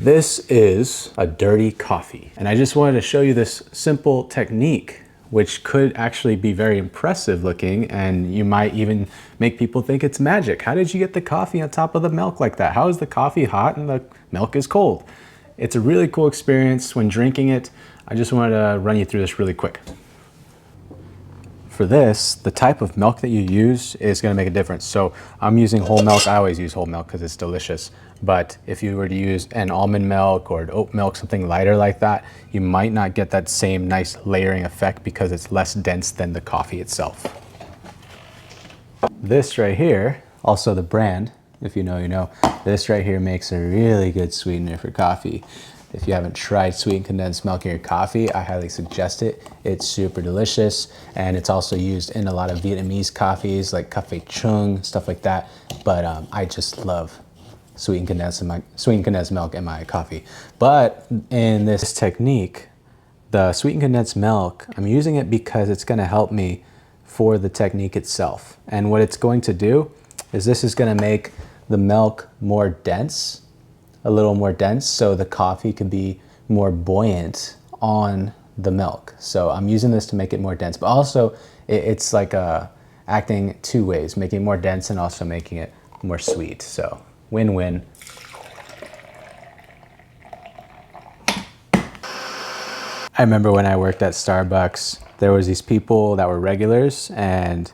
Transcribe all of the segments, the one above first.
This is a dirty coffee, and I just wanted to show you this simple technique which could actually be very impressive looking, and you might even make people think it's magic. How did you get the coffee on top of the milk like that? How is the coffee hot and the milk is cold? It's a really cool experience when drinking it. I just wanted to run you through this really quick. For this, the type of milk that you use is going to make a difference. So I'm using whole milk. I always use whole milk because it's delicious. But if you were to use an almond milk or an oat milk, something lighter like that, you might not get that same nice layering effect because it's less dense than the coffee itself. This right here, also the brand, if you know, you know, this right here makes a really good sweetener for coffee. If you haven't tried sweetened condensed milk in your coffee, I highly suggest it. It's super delicious, and it's also used in a lot of Vietnamese coffees like Cafe Chung, stuff like that. But I just love sweetened condensed milk in my coffee. But in this technique, the sweetened condensed milk, I'm using it because it's going to help me for the technique itself. And what it's going to do is this is going to make the milk more dense, a little more dense, so the coffee can be more buoyant on the milk. So I'm using this to make it more dense, but also it's like acting two ways, making it more dense and also making it more sweet. So win-win. I remember when I worked at Starbucks, there was these people that were regulars, and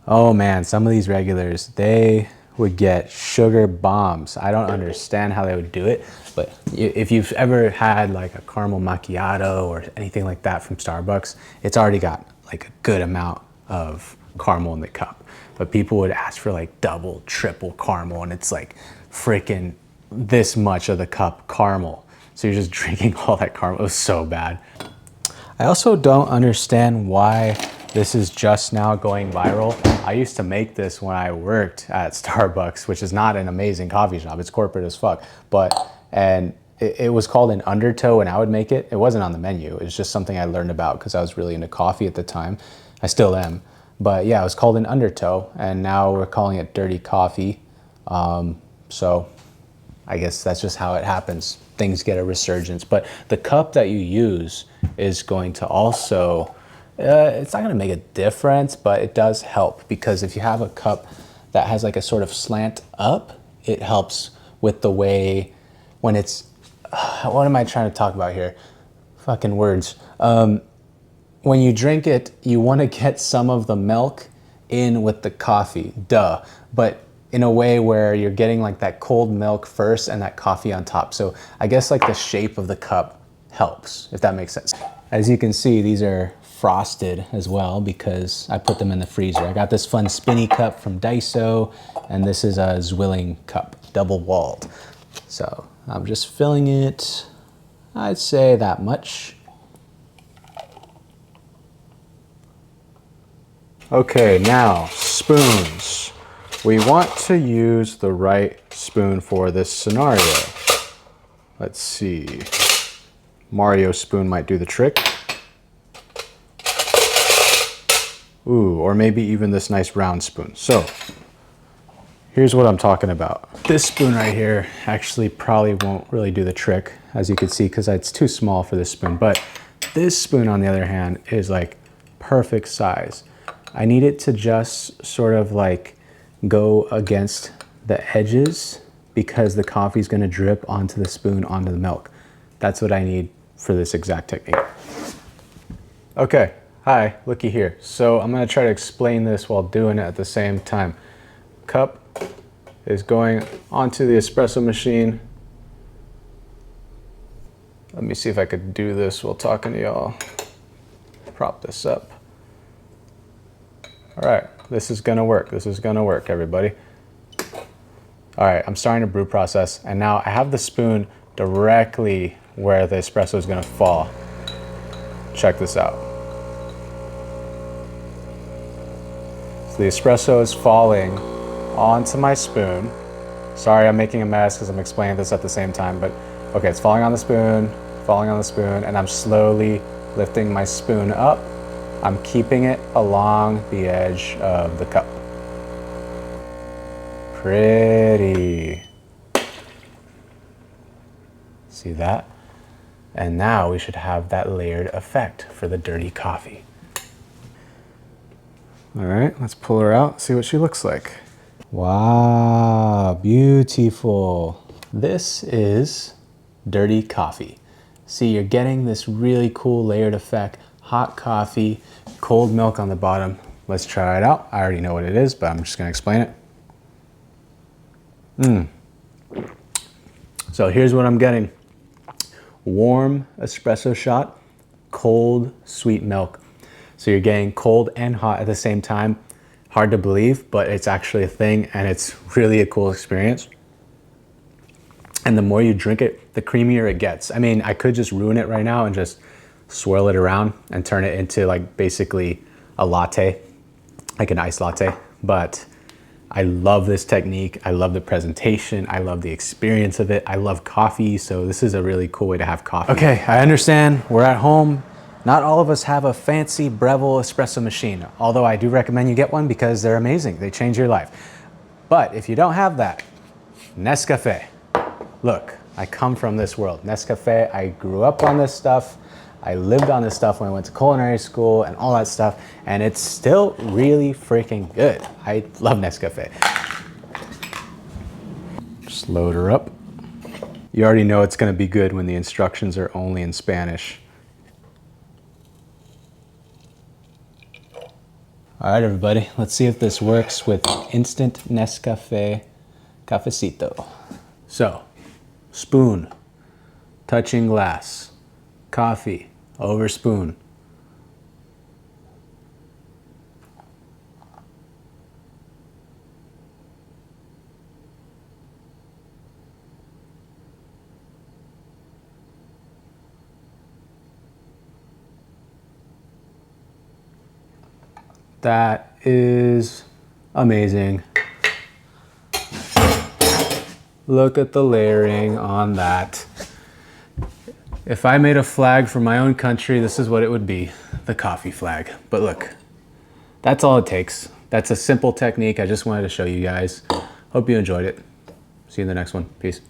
oh man, some of these regulars, they would get sugar bombs. I don't understand how they would do it, but if you've ever had like a caramel macchiato or anything like that from Starbucks, it's already got like a good amount of caramel in the cup. But people would ask for like double, triple caramel, and it's like freaking this much of the cup caramel. So you're just drinking all that caramel. It was so bad. I also don't understand why this is just now going viral. I used to make this when I worked at Starbucks, which is not an amazing coffee shop. It's corporate as fuck. And it was called an undertow, and I would make it. It wasn't on the menu. It was just something I learned about because I was really into coffee at the time. I still am. But yeah, it was called an undertow, and now we're calling it dirty coffee. So I guess that's just how it happens. Things get a resurgence. But the cup that you use is going to also, it's not gonna make a difference, but it does help, because if you have a cup that has like a sort of slant up, it helps with the way when it's, what am I trying to talk about here? Fucking words. When you drink it, you wanna get some of the milk in with the coffee, duh. But in a way where you're getting like that cold milk first and that coffee on top. So I guess like the shape of the cup helps, if that makes sense. As you can see, these are frosted as well because I put them in the freezer. I got this fun spinny cup from Daiso, and this is a Zwilling cup, double walled. So I'm just filling it, I'd say that much. Okay, now spoons. We want to use the right spoon for this scenario. Let's see. Mario spoon might do the trick. Ooh, or maybe even this nice round spoon. So here's what I'm talking about. This spoon right here actually probably won't really do the trick, as you can see, because it's too small for this spoon. But this spoon, on the other hand, is like perfect size. I need it to just sort of like go against the edges because the coffee is going to drip onto the spoon, onto the milk. That's what I need for this exact technique. Okay, hi, looky here. So I'm going to try to explain this while doing it at the same time. Cup is going onto the espresso machine. Let me see if I could do this while talking to y'all. Prop this up. All right, this is gonna work. This is gonna work, everybody. All right, I'm starting to brew process, and now I have the spoon directly where the espresso is gonna fall. Check this out. So the espresso is falling onto my spoon. Sorry, I'm making a mess because I'm explaining this at the same time, but okay, it's falling on the spoon, and I'm slowly lifting my spoon up. I'm keeping it along the edge of the cup. Pretty. See that? And now we should have that layered effect for the dirty coffee. All right, let's pull her out, see what she looks like. Wow, beautiful. This is dirty coffee. See, you're getting this really cool layered effect. Hot coffee, cold milk on the bottom. Let's try it out. I already know what it is, but I'm just gonna explain it. So here's what I'm getting. Warm espresso shot, cold sweet milk. So you're getting cold and hot at the same time. Hard to believe, but it's actually a thing, and it's really a cool experience. And the more you drink it, the creamier it gets. I mean, I could just ruin it right now and just swirl it around and turn it into like basically a latte, like an iced latte. But I love this technique. I love the presentation. I love the experience of it. I love coffee, so this is a really cool way to have coffee. Okay, I understand we're at home. Not all of us have a fancy Breville espresso machine, although I do recommend you get one because they're amazing. They change your life. But if you don't have that, Nescafe. Look, I come from this world. Nescafe, I grew up on this stuff. I lived on this stuff when I went to culinary school and all that stuff, and it's still really freaking good. I love Nescafe. Just load her up. You already know it's gonna be good when the instructions are only in Spanish. All right, everybody, let's see if this works with instant Nescafe cafecito. So, spoon, touching glass, coffee, over spoon. That is amazing. Look at the layering on that. If I made a flag for my own country, this is what it would be, the coffee flag. But look, that's all it takes. That's a simple technique. I just wanted to show you guys. Hope you enjoyed it. See you in the next one. Peace.